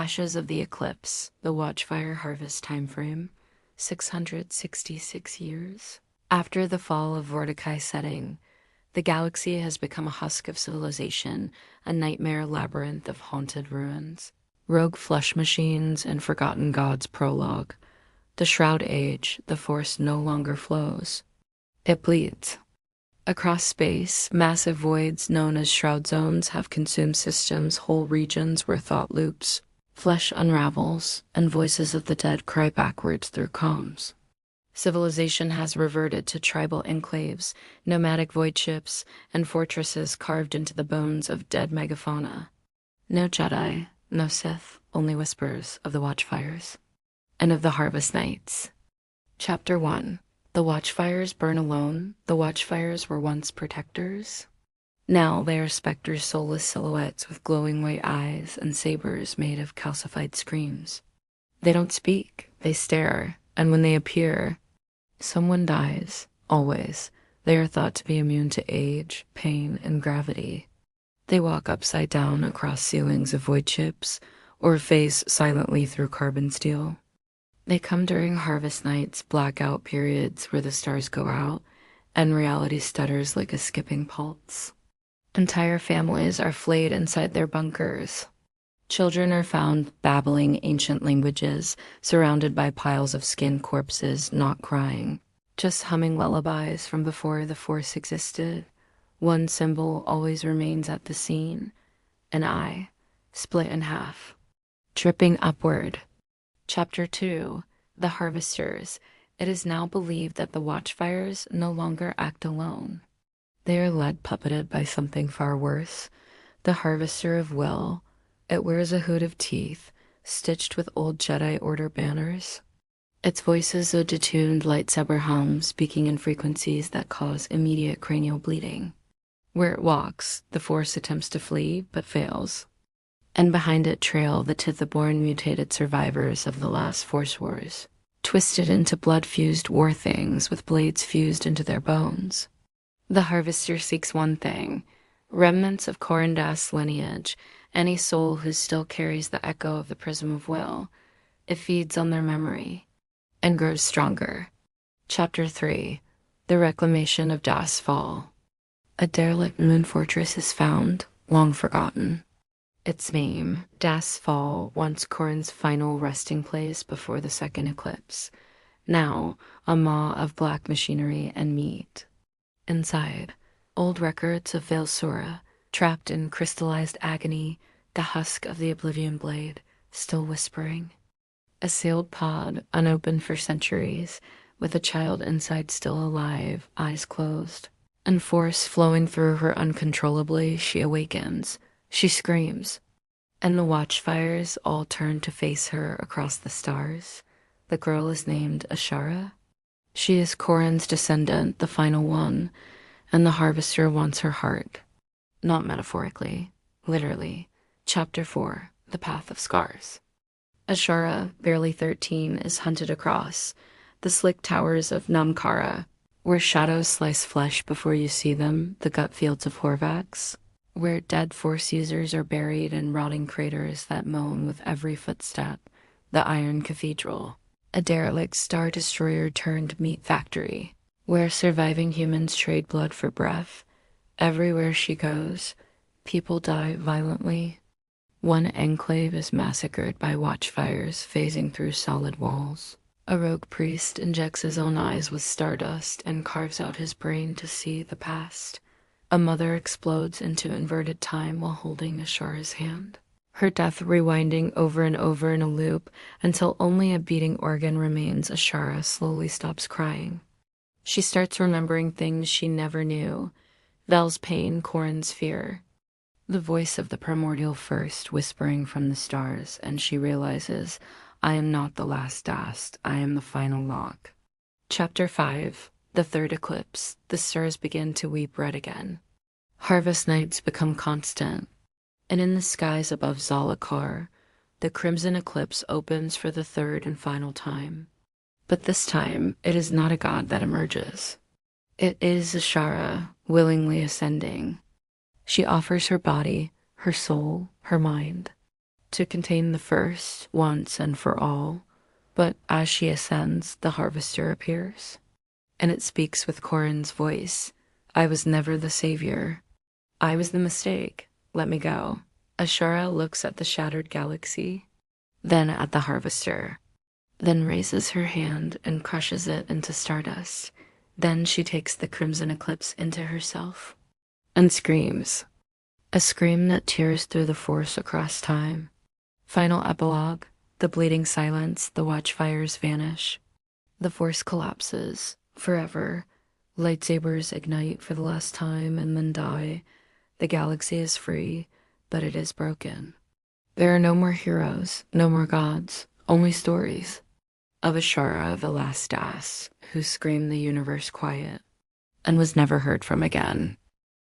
Ashes of the Eclipse, the Watchfire harvest timeframe, 666 years. After the fall of Vorticae setting, the galaxy has become a husk of civilization, a nightmare labyrinth of haunted ruins. Rogue flesh machines and forgotten gods prologue. The Shroud Age, the Force no longer flows. It bleeds. Across space, massive voids known as shroud zones have consumed systems, whole regions where thought loops. Flesh unravels, and voices of the dead cry backwards through comms. Civilization has reverted to tribal enclaves, nomadic void ships, and fortresses carved into the bones of dead megafauna. No Jedi, no Sith, only whispers of the Watchfires. And of the Harvest Nights. Chapter 1. The Watchfires burn alone. The Watchfires were once protectors. Now they are specters, soulless silhouettes with glowing white eyes and sabers made of calcified screams. They don't speak, they stare, and when they appear, someone dies, always. They are thought to be immune to age, pain, and gravity. They walk upside down across ceilings of void ships, or phase silently through carbon steel. They come during harvest nights, blackout periods where the stars go out, and reality stutters like a skipping pulse. Entire families are flayed inside their bunkers. Children are found babbling ancient languages, surrounded by piles of skinned corpses, not crying, just humming lullabies from before the Force existed. One symbol always remains at the scene, an eye, split in half, dripping upward. Chapter 2. The Harvesters. It is now believed that the Watchfires no longer act alone. They are led, puppeted by something far worse, the Harvester of Will. It wears a hood of teeth, stitched with old Jedi Order banners. Its voice is a detuned lightsaber hum, speaking in frequencies that cause immediate cranial bleeding. Where it walks, the Force attempts to flee, but fails. And behind it trail the Tithiborn mutated survivors of the last Force Wars, twisted into blood-fused war things with blades fused into their bones. The Harvester seeks one thing, remnants of Corindast's lineage, any soul who still carries the echo of the Prism of Will. It feeds on their memory and grows stronger. Chapter 3. The Reclamation of Das Fall. A derelict moon fortress is found, long forgotten. Its name, Das Fall, once Corrin's final resting place before the second eclipse. Now, a maw of black machinery and meat. Inside, old records of Velsura, trapped in crystallized agony, the husk of the Oblivion Blade, still whispering. A sealed pod, unopened for centuries, with a child inside still alive, eyes closed. And force flowing through her uncontrollably, she awakens. She screams. And the Watchfires all turn to face her across the stars. The girl is named Ashara. She is Corrin's descendant, the final one, and the Harvester wants her heart. Not metaphorically, literally. Chapter 4. The Path of Scars. Ashara, barely 13, is hunted across the slick towers of Namkara, where shadows slice flesh before you see them, the gut fields of Horvax, where dead Force users are buried in rotting craters that moan with every footstep, the Iron Cathedral, a derelict Star Destroyer turned meat factory, where surviving humans trade blood for breath. Everywhere she goes, people die violently. One enclave is massacred by Watchfires phasing through solid walls. A rogue priest injects his own eyes with stardust and carves out his brain to see the past. A mother explodes into inverted time while holding Ashara's hand, her death rewinding over and over in a loop until only a beating organ remains. Ashara slowly stops crying. She starts remembering things she never knew. Vel's pain, Corrin's fear. The voice of the primordial first whispering from the stars, and she realizes, I am not the last Dast, I am the final lock. Chapter 5. The Third Eclipse. The stars begin to weep red again. Harvest nights become constant, and in the skies above Zalakar, the crimson eclipse opens for the third and final time. But this time, it is not a god that emerges. It is Ashara, willingly ascending. She offers her body, her soul, her mind. to contain the first once and for all. But as she ascends, the harvester appears, and it speaks with Corin's voice. I was never the savior. I was the mistake. Let me go. Ashara looks at the shattered galaxy, then at the harvester, then raises her hand and crushes it into stardust. Then she takes the crimson eclipse into herself and screams. A scream that tears through the force across time. Final epilogue, the bleeding silence, the watchfires vanish. The force collapses, forever. Lightsabers ignite for the last time and then die. The galaxy is free, but it is broken. There are no more heroes, no more gods, only stories of Ashara, the last Das, who screamed the universe quiet and was never heard from again.